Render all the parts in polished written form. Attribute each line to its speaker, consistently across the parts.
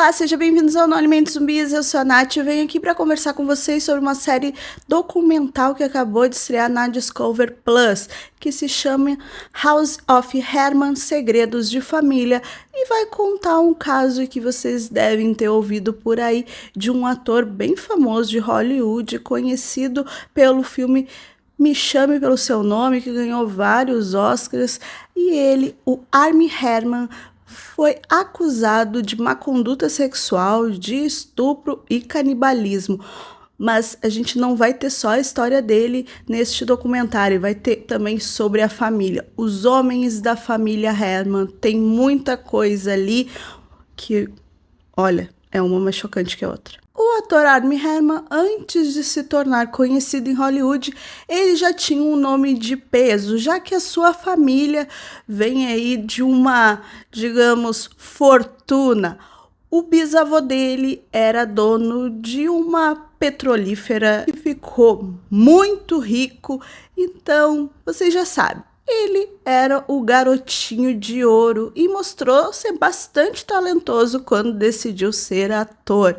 Speaker 1: Olá, sejam bem-vindos ao No Alimentos Zumbis, eu sou a Nath e venho aqui para conversar com vocês sobre uma série documental que acabou de estrear na Discovery Plus, que se chama House of Herman, Segredos de Família, e vai contar um caso que vocês devem ter ouvido por aí de um ator bem famoso de Hollywood, conhecido pelo filme Me Chame Pelo Seu Nome, que ganhou vários Oscars, e ele, o Armie Herman, foi acusado de má conduta sexual, de estupro e canibalismo. Mas a gente não vai ter só a história dele neste documentário, vai ter também sobre a família. Os homens da família Herman, tem muita coisa ali que, olha, é uma mais chocante que a outra. O ator Armie Herman, antes de se tornar conhecido em Hollywood, ele já tinha um nome de peso, já que a sua família vem aí de uma, digamos, fortuna. O bisavô dele era dono de uma petrolífera e ficou muito rico, então vocês já sabem. Ele era o garotinho de ouro e mostrou ser bastante talentoso quando decidiu ser ator.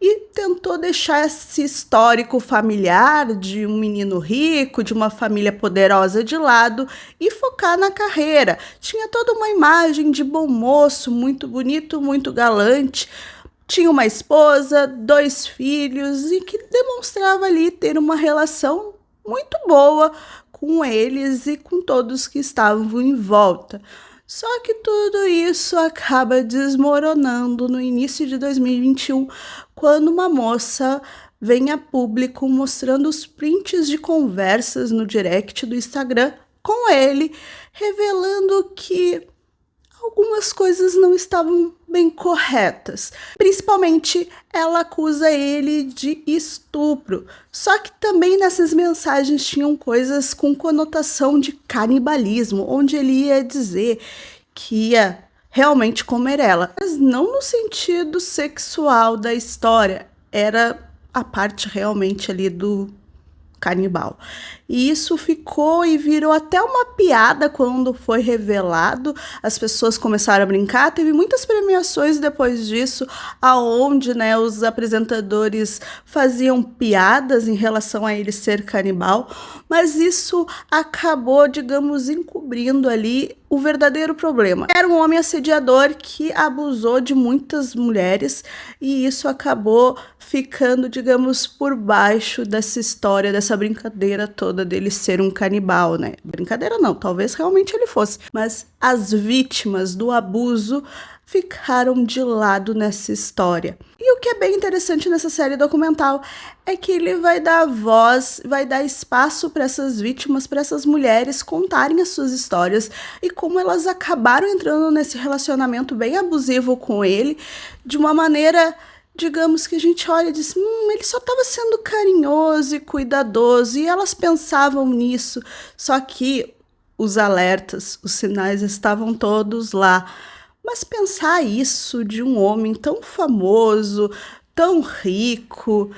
Speaker 1: E tentou deixar esse histórico familiar de um menino rico, de uma família poderosa de lado e focar na carreira. Tinha toda uma imagem de bom moço, muito bonito, muito galante. Tinha uma esposa, 2 filhos e que demonstrava ali ter uma relação muito boa com eles e com todos que estavam em volta. Só que tudo isso acaba desmoronando no início de 2021, quando uma moça vem a público mostrando os prints de conversas no direct do Instagram com ele, revelando que algumas coisas não estavam bem corretas. Principalmente, ela acusa ele de estupro. Só que também nessas mensagens tinham coisas com conotação de canibalismo, onde ele ia dizer que ia realmente comer ela, mas não no sentido sexual da história. Era a parte realmente ali do canibal. E isso ficou e virou até uma piada quando foi revelado. As pessoas começaram a brincar. Teve muitas premiações depois disso, aonde, né, os apresentadores faziam piadas em relação a ele ser canibal, mas isso acabou, digamos, encobrindo ali o verdadeiro problema. Era um homem assediador que abusou de muitas mulheres e isso acabou ficando, digamos, por baixo dessa história, dessa brincadeira toda dele ser um canibal, né? Brincadeira não, talvez realmente ele fosse. Mas as vítimas do abuso ficaram de lado nessa história. E o que é bem interessante nessa série documental é que ele vai dar voz, vai dar espaço para essas vítimas, para essas mulheres contarem as suas histórias e como elas acabaram entrando nesse relacionamento bem abusivo com ele, de uma maneira, digamos, que a gente olha e diz, ele só estava sendo carinhoso e cuidadoso, e elas pensavam nisso, só que os alertas, os sinais estavam todos lá. Mas pensar isso de um homem tão famoso, tão rico,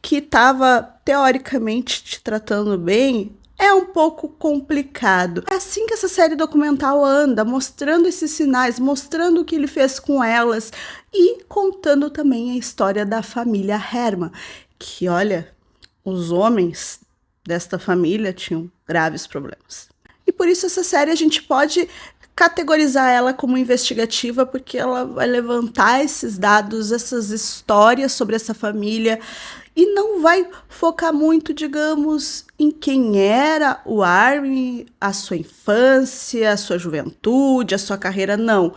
Speaker 1: que estava teoricamente te tratando bem, é um pouco complicado. É assim que essa série documental anda, mostrando esses sinais, mostrando o que ele fez com elas e contando também a história da família Herman, que, olha, os homens desta família tinham graves problemas. E por isso essa série a gente pode categorizar ela como investigativa, porque ela vai levantar esses dados, essas histórias sobre essa família, e não vai focar muito, digamos, em quem era o Armie, a sua infância, a sua juventude, a sua carreira, não.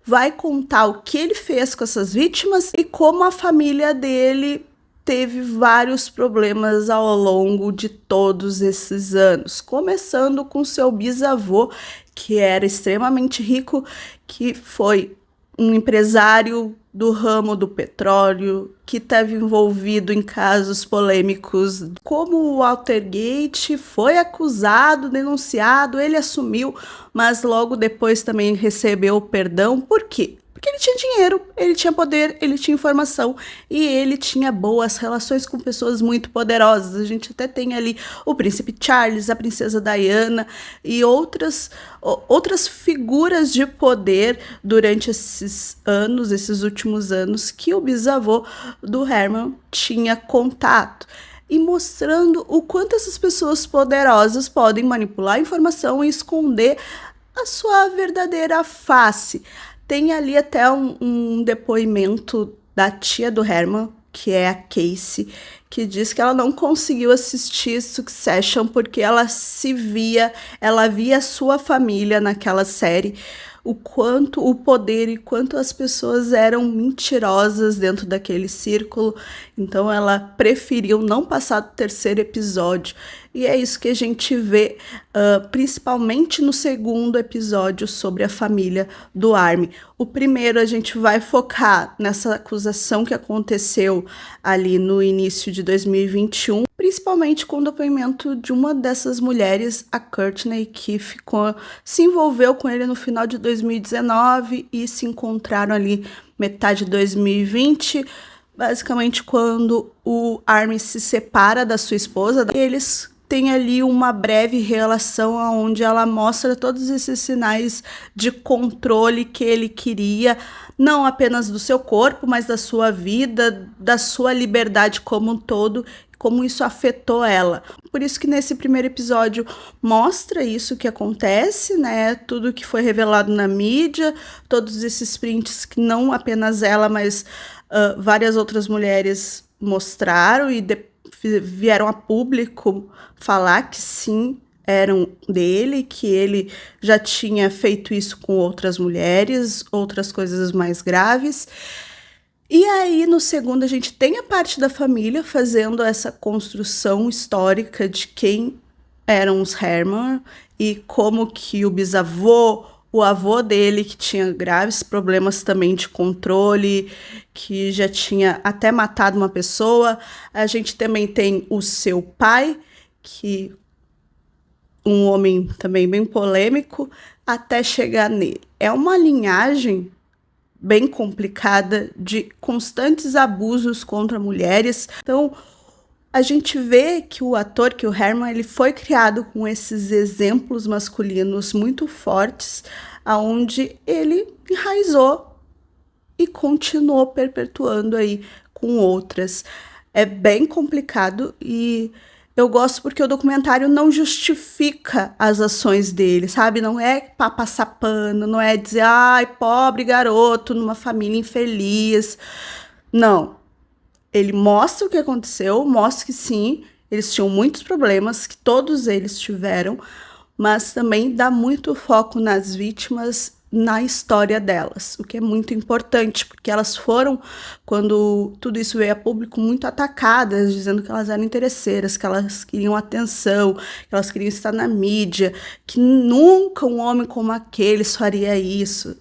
Speaker 1: Vai contar o que ele fez com essas vítimas e como a família dele teve vários problemas ao longo de todos esses anos, começando com seu bisavô, que era extremamente rico, que foi um empresário do ramo do petróleo, que esteve envolvido em casos polêmicos, como o Watergate, foi acusado, denunciado, ele assumiu, mas logo depois também recebeu perdão. Por quê? Porque ele tinha dinheiro, ele tinha poder, ele tinha informação e ele tinha boas relações com pessoas muito poderosas. A gente até tem ali o príncipe Charles, a princesa Diana e outras figuras de poder durante esses últimos anos que o bisavô do Herman tinha contato. E mostrando o quanto essas pessoas poderosas podem manipular a informação e esconder a sua verdadeira face. Tem ali até um depoimento da tia do Herman, que é a Casey, que diz que ela não conseguiu assistir Succession porque ela via a sua família naquela série, o quanto o poder e quanto as pessoas eram mentirosas dentro daquele círculo. Então ela preferiu não passar do terceiro episódio. E é isso que a gente vê, principalmente no segundo episódio sobre a família do Armin. O primeiro a gente vai focar nessa acusação que aconteceu ali no início de 2021, principalmente com o depoimento de uma dessas mulheres, a Courtney, que se envolveu com ele no final de 2019 e se encontraram ali metade de 2020, basicamente quando o Armin se separa da sua esposa. Eles têm ali uma breve relação onde ela mostra todos esses sinais de controle que ele queria, não apenas do seu corpo, mas da sua vida, da sua liberdade como um todo, como isso afetou ela. Por isso que nesse primeiro episódio mostra isso que acontece, né? Tudo que foi revelado na mídia, todos esses prints que não apenas ela, mas várias outras mulheres mostraram e vieram a público falar que sim, eram dele, que ele já tinha feito isso com outras mulheres, outras coisas mais graves. E aí, no segundo, a gente tem a parte da família fazendo essa construção histórica de quem eram os Herman e como que o bisavô, o avô dele, que tinha graves problemas também de controle, que já tinha até matado uma pessoa. A gente também tem o seu pai, que um homem também bem polêmico, até chegar nele. É uma linhagem bem complicada de constantes abusos contra mulheres. Então, a gente vê que o ator, que o Herman, ele foi criado com esses exemplos masculinos muito fortes, aonde ele enraizou e continuou perpetuando aí com outras. É bem complicado e eu gosto porque o documentário não justifica as ações dele, sabe? Não é pra passar pano, não é dizer, ai, pobre garoto numa família infeliz. Não. Ele mostra o que aconteceu, mostra que sim, eles tinham muitos problemas, que todos eles tiveram, mas também dá muito foco nas vítimas, na história delas, o que é muito importante, porque elas foram, quando tudo isso veio a público, muito atacadas, dizendo que elas eram interesseiras, que elas queriam atenção, que elas queriam estar na mídia, que nunca um homem como aqueles faria isso,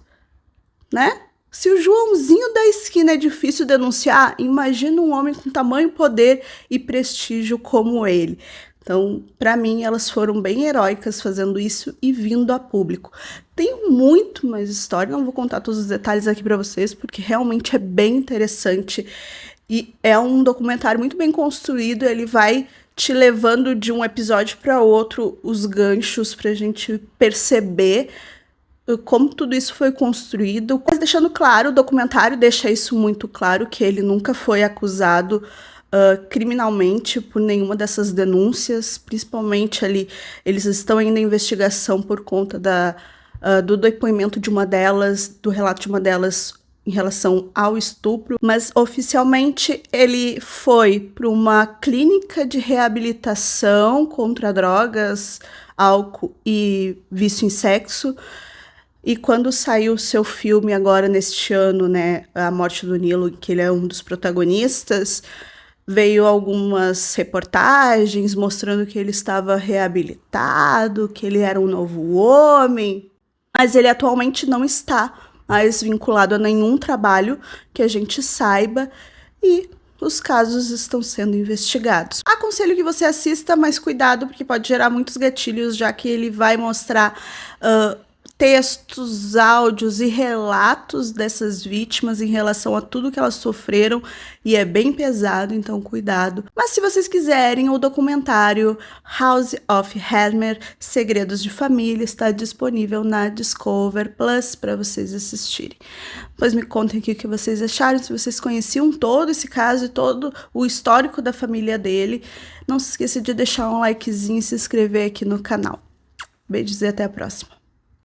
Speaker 1: né? Se o Joãozinho da esquina é difícil denunciar, imagina um homem com tamanho poder e prestígio como ele. Então, para mim, elas foram bem heróicas fazendo isso e vindo a público. Tem muito mais história, não vou contar todos os detalhes aqui para vocês, porque realmente é bem interessante. E é um documentário muito bem construído, ele vai te levando de um episódio para outro os ganchos para a gente perceber como tudo isso foi construído. Mas deixando claro, o documentário deixa isso muito claro, que ele nunca foi acusado criminalmente por nenhuma dessas denúncias, principalmente ali, eles estão ainda em investigação por conta do depoimento de uma delas, do relato de uma delas em relação ao estupro, mas oficialmente ele foi para uma clínica de reabilitação contra drogas, álcool e vício em sexo. E quando saiu o seu filme agora neste ano, né, A Morte do Nilo, que ele é um dos protagonistas, veio algumas reportagens mostrando que ele estava reabilitado, que ele era um novo homem, mas ele atualmente não está mais vinculado a nenhum trabalho que a gente saiba e os casos estão sendo investigados. Aconselho que você assista, mas cuidado porque pode gerar muitos gatilhos, já que ele vai mostrar textos, áudios e relatos dessas vítimas em relação a tudo que elas sofreram e é bem pesado, então cuidado. Mas se vocês quiserem, o documentário House of Hammer, Segredos de Família, está disponível na Discover Plus para vocês assistirem. Pois me contem aqui o que vocês acharam, se vocês conheciam todo esse caso e todo o histórico da família dele. Não se esqueça de deixar um likezinho e se inscrever aqui no canal. Beijos e até a próxima.